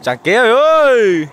Chẳng kéo ơi.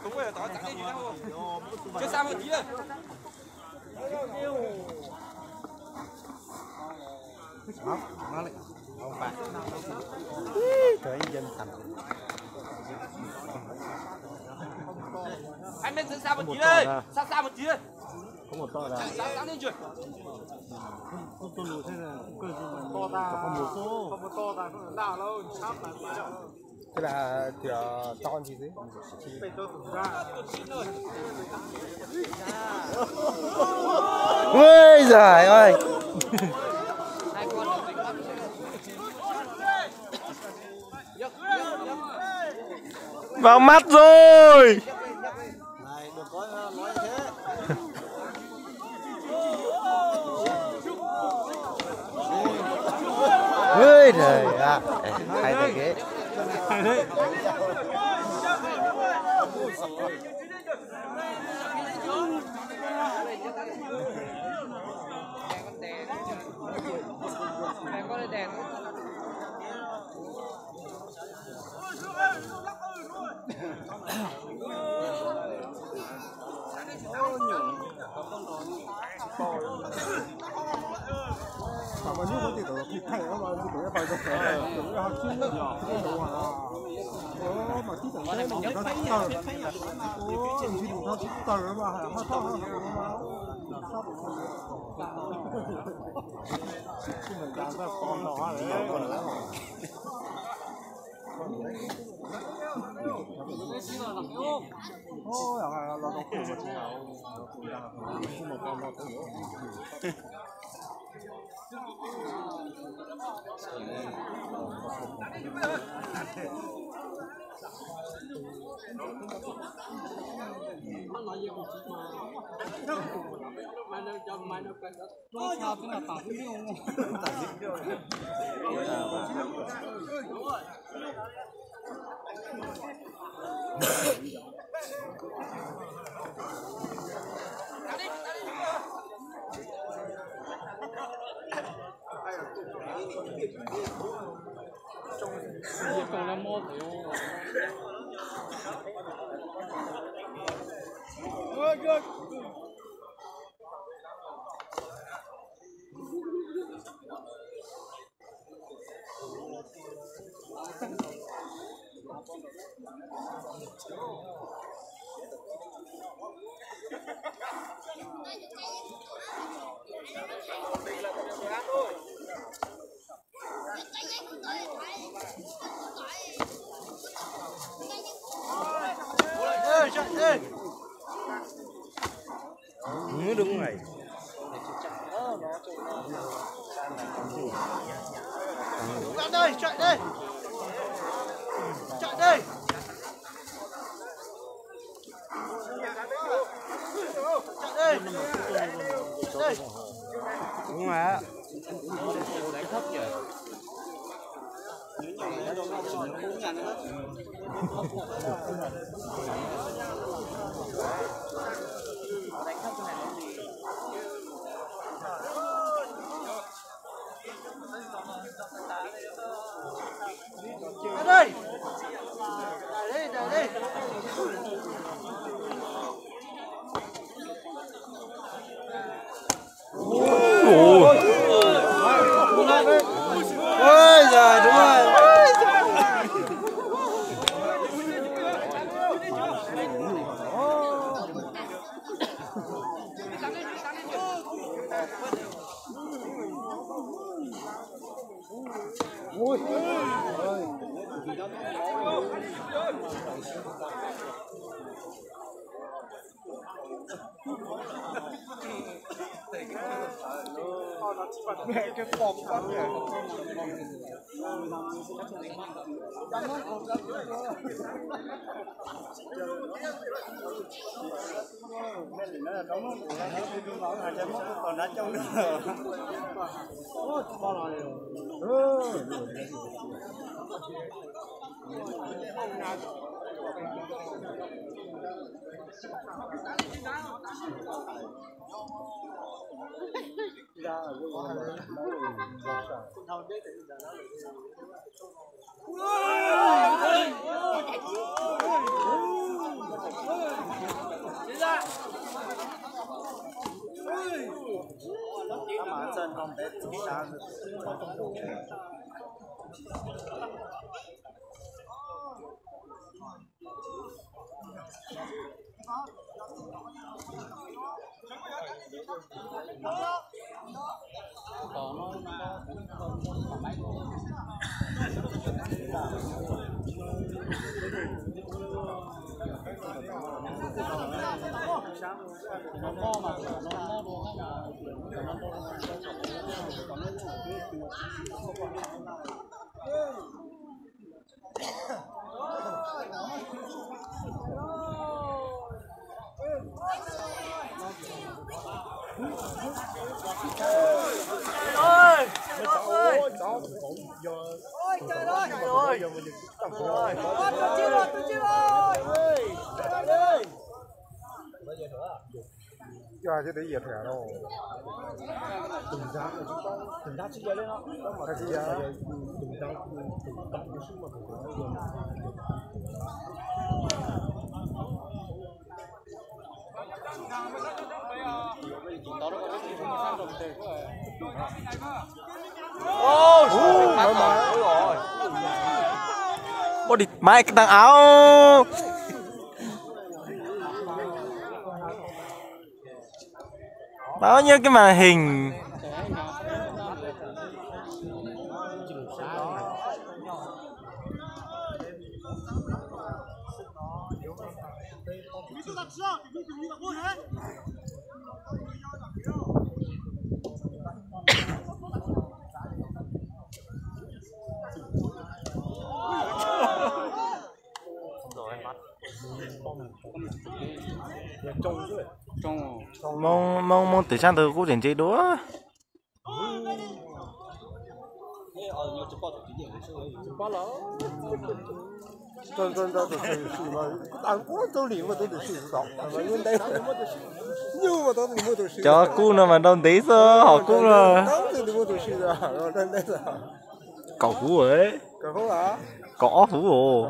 Đúng rồi, tao chẳng đi gì đâu. Chưa sao một tí rồi. Nó lại không phải. Trời dân thành. Anh bên xa một tí đây. Xa một tí đây. Có một to ra. Sáng lên chuyển. Tôi lùi thế là to ra. Không một số. Không một to ra không nào đâu. Sắp là. Thế là thì to gì thế? Ôi giời ơi. Vào mắt rồi. Này đừng có nói thế. Ôi trời ạ. Hay thế ghế. Hay thế. Mà bao nhiêu con thì tụi thịt thẻ mà tụi nó phải được tụi nó học chung nhỏ cái đồ à. Mà tí tụi nó nó chỉ tờ. Chỉ đủ nó chỉ tờ mà họ to hơn mà. Cái người ta rất con nó đấy. Ôi, nó nó khổ mà không một con nó tới nữa. còn là một good. Đúng rồi. Chạy đây, chạy đây. Chạy đây. Chạy đây. Đây. Đúng rồi á. Đánh thấp kìa. Ở đây. Đây, đây. Ôi giời, đúng rồi. Mẹ cái bọc con kìa. Nó là đóng nó là chân mất còn đá trong nữa. Mà trên con bé chỉ sao giờ chứ để dẹp thẻ đâu từng giá chỉ lên đó cái gì à từng giá tổng cái số mà Bố địt mày cái thằng áo. Bao nhiêu cái màn hình. Mong từ sang từ cố trình chế đúa.真都是水嘛，但我都领我都得水少，係咪？因為因為都你冇做水。Cho cu nào mà đông tí sơ, họ cu là. Tao thì冇做水啊，我真係啊。Cậu phú ấy. Cậu phú à? Có phú ồ.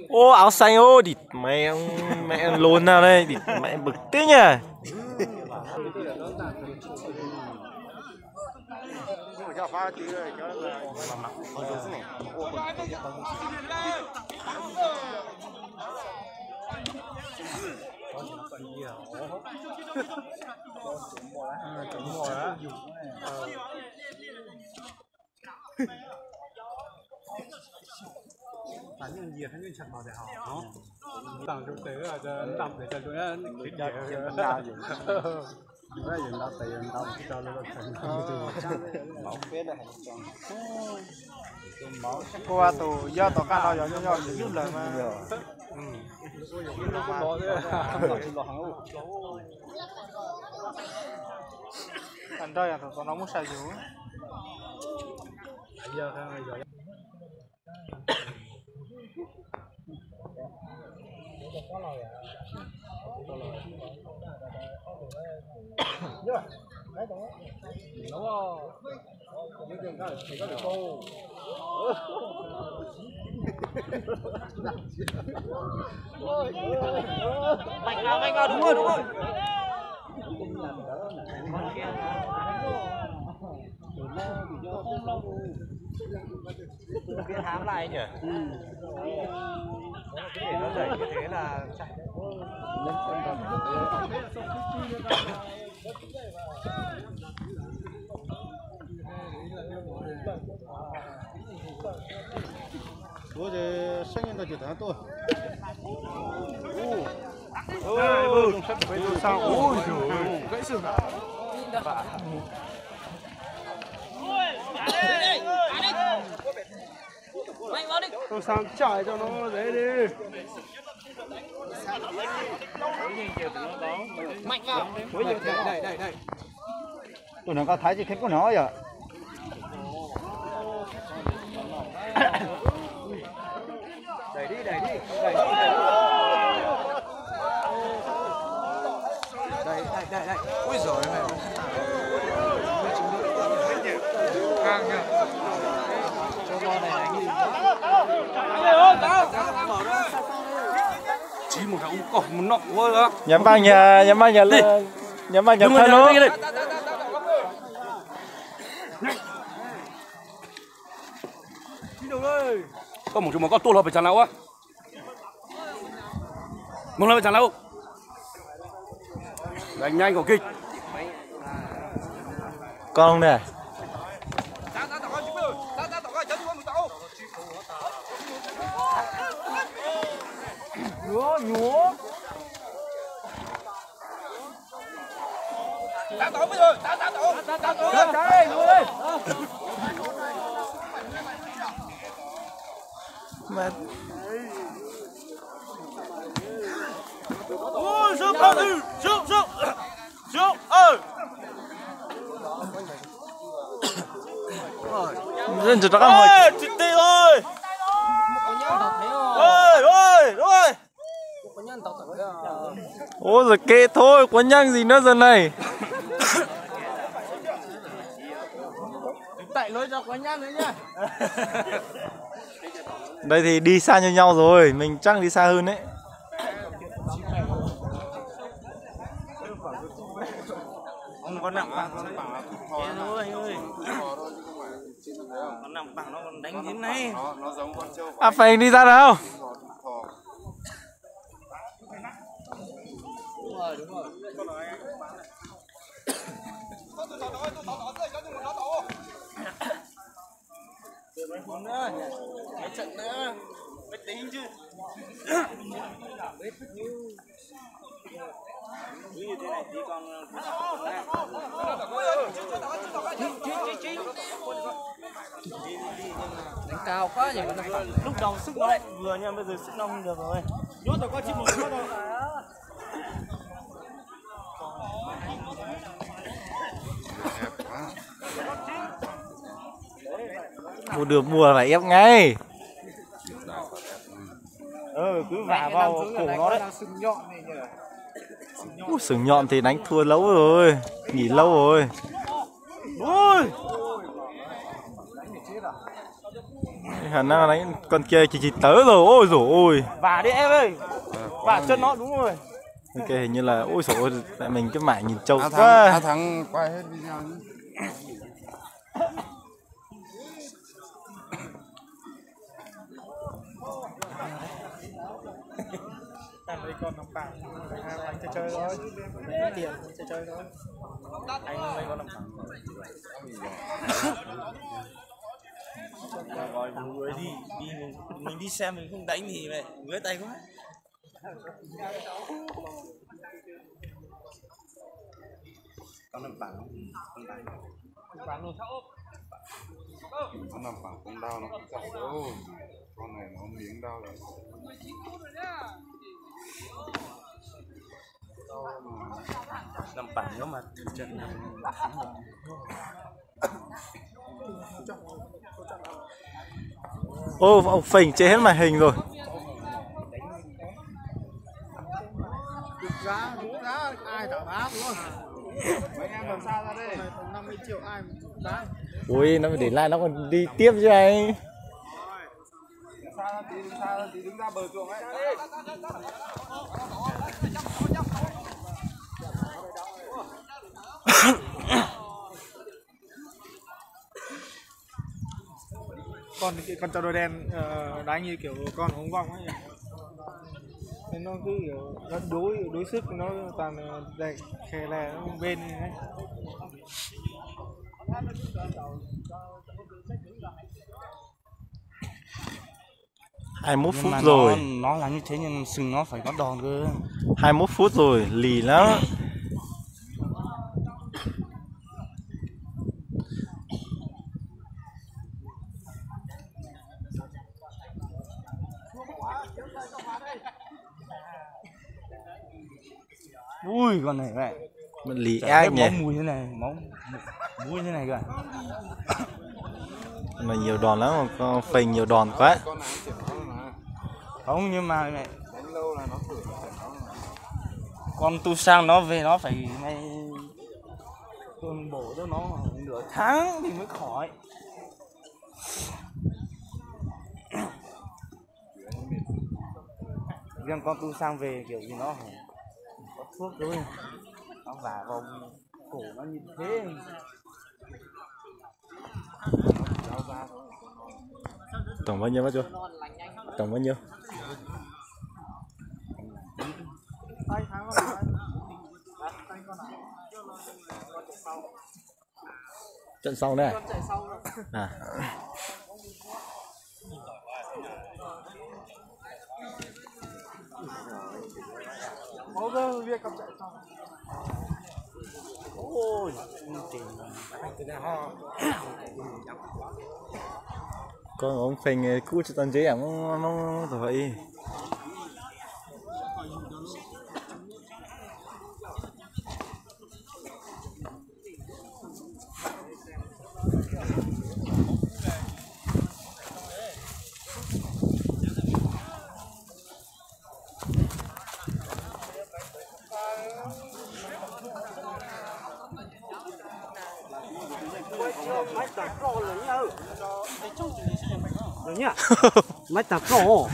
Ô áo xanh ô địt mẹ mẹ lồn nào đây địt mẹ bực thế nhỉ. Đánh nhân gì thấy nhân chặt vào để học tặng trung tế là đọc để cho chúng ta thích đa dụng chúng ta dùng đọc tiền đọc cho nó thành bảo phế là hành trang qua tù do tòa ca nào do nhau giúp lời mà anh đây là tụi nó muốn sai dữ giờ theo người giờ Mạnh vào đúng rồi. Cái hám lại nhỉ? Nó đẩy như thế là chạy. Bố thì sinh nhân là chỉ tháng tuổi. Dùng sắt phải đưa sao? Ôi trời, gãy xương à? Tôi sang chạy cho nó dễ đi. Mạnh vào. Đây. Tụi nó có thấy gì khách của nó vậy? Đẩy đi. Đây. Ui giời ơi. Càng nhá. Cho con này đánh đi. Chỉ một cái cỏ một nọ quá đó. Nhắm vào nhà lên. Nhắm vào nhà thân nó. Có một chúng mà có tua là phải chắn nào á. Một là phải chắn nào. Đánh nhanh của kịch. Con này. Nhúa. Tá tổ bây giờ, tá tổ. Chạy luôn. Mà Ôi, xuống. dân cho các hỏi. Chị tê ơi. Ôi. Ôi rồi kệ thôi, có nhang gì nữa giờ này. Tại lối cho quá nhăn nữa nhá. Đây thì đi xa như nhau rồi, mình chắc đi xa hơn đấy. Ông có nặng bằng thôi anh ơi. Nó nặng bằng nó còn đánh thế này. À phải đi ra nào. Đúng rồi. Mấy trận nữa. Phải tính chứ. Như thế này tí con đánh cao quá nhỉ. Lúc đầu sức nó vừa nha, bây giờ sức nó không được rồi. Nhốt rồi có chim một con rồi. Mua được mua phải ép ngay. Cứ vả vào cổ nó đấy. Ui, sừng nhọn thì đánh thua lâu rồi, nghỉ lâu rồi. Ui. Khả năng là đánh con kia chỉ tới rồi, ôi dồi ôi. Vả đi em ơi. Vả chân nó đúng rồi. Ok, hình như là ôi dồi ôi, tại mình cái mải nhìn trâu A quá. Thắng quay hết video nhé. Đây con nòng bảng, anh chơi thôi. Tiền chơi thôi. Anh lấy con nòng bảng. Rồi người đi mình đi xem mình không đánh thì mày ngứa tay quá. Con nòng bảng luôn. Nó nằm phẳng con đau nó không chạy đâu. Con này nó miếng đau rồi. Nằm bảng nếu mà thử trận Ô, ông phình chế hết màn hình rồi. Giá ai trả giá đúng không? Mấy em làm sao ra đây? 50 triệu ai giá? Ui, nó phải để lại nó còn đi tiếp chứ anh. Xa tí đứng ra bờ chuồng ấy. con trâu đôi đen đánh như kiểu con ống vong ấy. Nên nó cứ kiểu nó đối sức nó toàn đây khe lè nó bên như thế. 21 phút mà rồi. nó là như thế nhưng sừng nó phải có đòn cơ. 21 phút rồi, lì lắm. Ui con này vậy. Mình lì Chả ác biết nhỉ. máu mùi thế này, máu mùi thế này kìa. Mà nhiều đòn lắm, mà con phình nhiều đòn quá. Không nhưng mà mẹ con tu sang nó về nó phải mày tuần bổ cho nó nửa tháng thì mới khỏi. Riêng con tu sang về kiểu gì nó phải có thuốc thôi, nó vả vào cổ nó như thế. Tổng bao nhiêu mất chưa? Tổng bao nhiêu? Trận sau này à? Máu cơ việc cầm chạy sau. Ôi Con ông phình cú cho tần chế à, nó vậy. Máy tập cổ.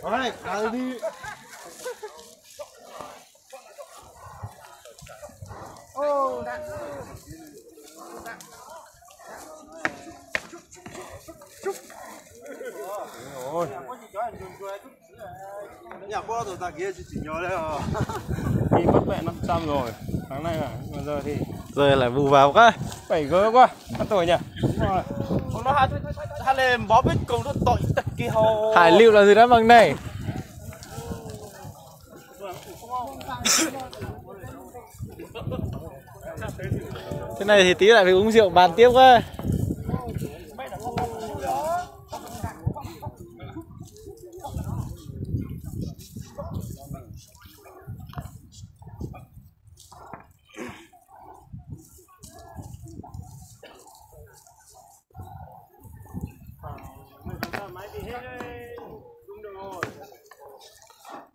Rồi, cài đi. ôi Nhà bố rồi ta kia chỉ nhớ đấy à. đi mất mẹ 500 rồi tháng này à, mà giờ thì Rồi lại bù vào quá. phải gỡ quá ăn tuổi nhỉ. Nó hát lên bó biết cùng nó tội tật kia hồ. Hải lưu là gì đó bằng này. Thế này thì tí lại phải uống rượu bàn tiếp quá.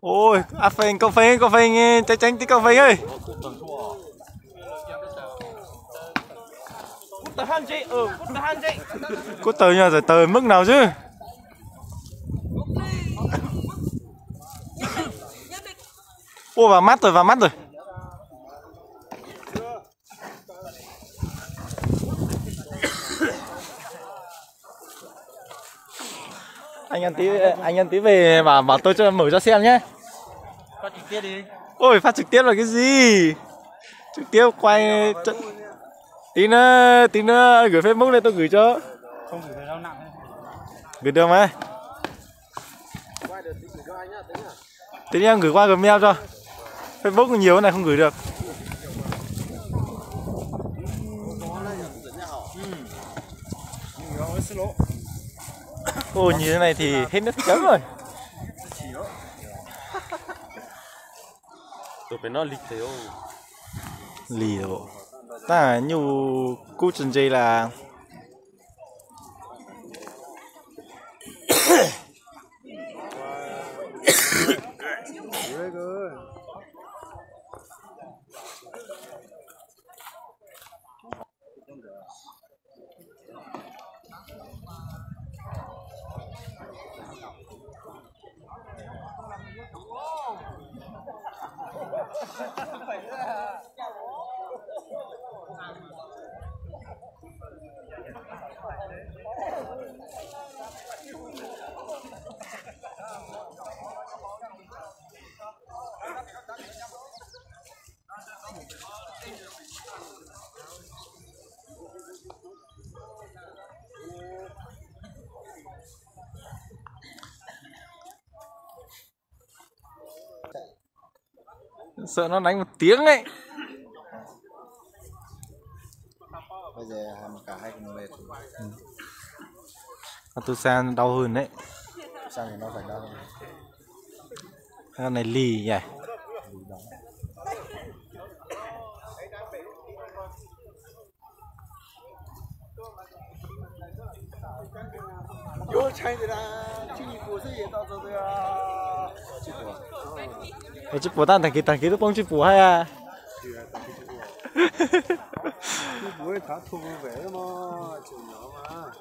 Ôi, cậu phình, tránh tí cậu phình ơi. Cút tờ nha, rồi tờ mức nào chứ? Ô, vào mắt rồi. Anh ăn tí về bảo tôi cho mở cho xem nhé. Phát trực tiếp đi. Ôi, phát trực tiếp là cái gì? Trực tiếp quay tí nữa gửi Facebook lên tôi gửi cho. Không gửi đâu nặng. Gửi được mà. Tí em gửi qua Gmail cho. Facebook nhiều cái này không gửi được. Ôi, như thế này thì hết nước chấm rồi. bên nó lịch thế ô liều ta nhu cú chân dây là Very good. sợ nó đánh một tiếng ấy. Bây giờ cả hai cùng mệt. Tôi sang đau hơn đấy. Sang thì nó phải đau hơn. Cái này lì nhỉ. Yo, chạy đi ra. Chị của sự hiện tạo rồi à. Chứ bố thằng kia nó bông chứ bố hay à. Bố ấy thả thùng về mà. Chịu nhỏ mà.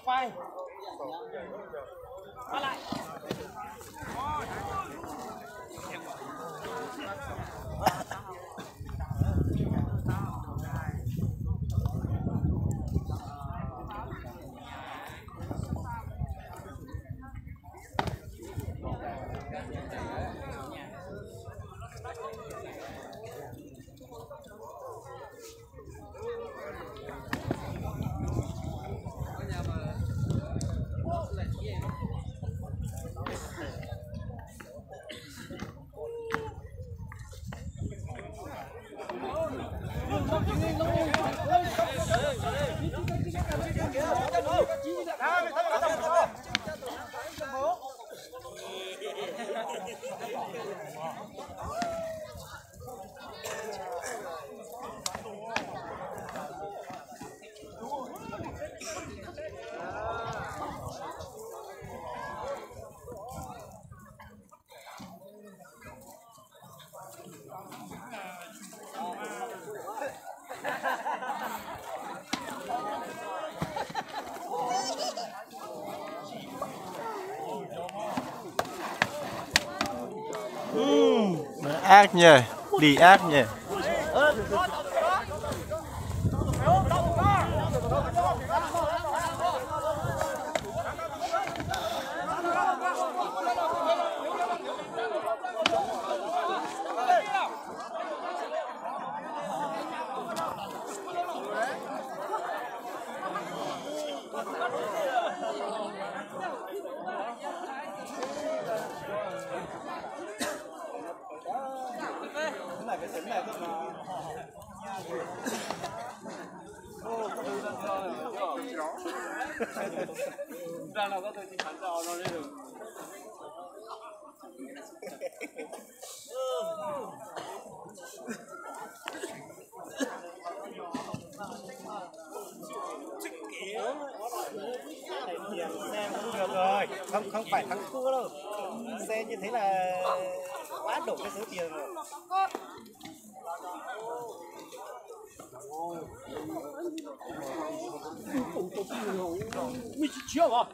quay đi quay lại ác nhỉ, đi ác nhỉ. ra nào có tôi chỉ phản trò nó đi được. Xe cũng được rồi, không phải thắng thua đâu. Xe như thế là quá đủ cái số tiền rồi. Mày chỉ chiêu à?